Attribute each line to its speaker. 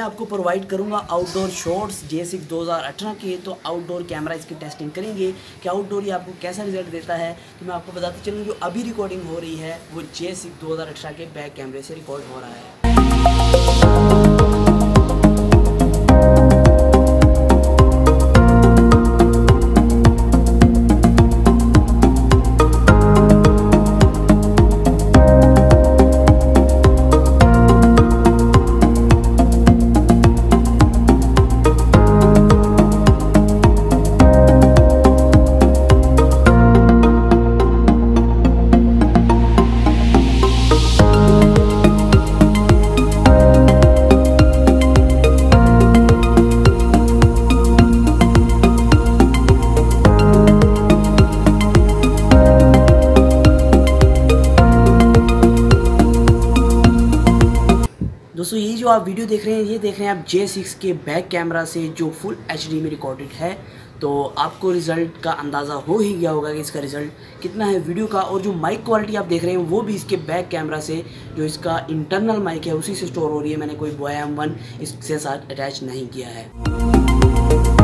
Speaker 1: मैं आपको प्रोवाइड करूंगा आउटडोर शॉट्स J6 2018 के। तो आउटडोर कैमरा इसकी टेस्टिंग करेंगे कि आउटडोर ये आपको कैसा रिजल्ट देता है। तो मैं आपको बताते चलूँ जो अभी रिकॉर्डिंग हो रही है वो J6 2018 के बैक कैमरे से रिकॉर्ड हो रहा है। दोस्तों ये जो आप वीडियो देख रहे हैं ये देख रहे हैं आप J6 के बैक कैमरा से जो फुल HD में रिकॉर्डेड है। तो आपको रिज़ल्ट का अंदाज़ा हो ही गया होगा कि इसका रिज़ल्ट कितना है वीडियो का। और जो माइक क्वालिटी आप देख रहे हैं वो भी इसके बैक कैमरा से जो इसका इंटरनल माइक है उसी से स्टोर हो रही है। मैंने कोई Boya M1 इसके साथ अटैच नहीं किया है।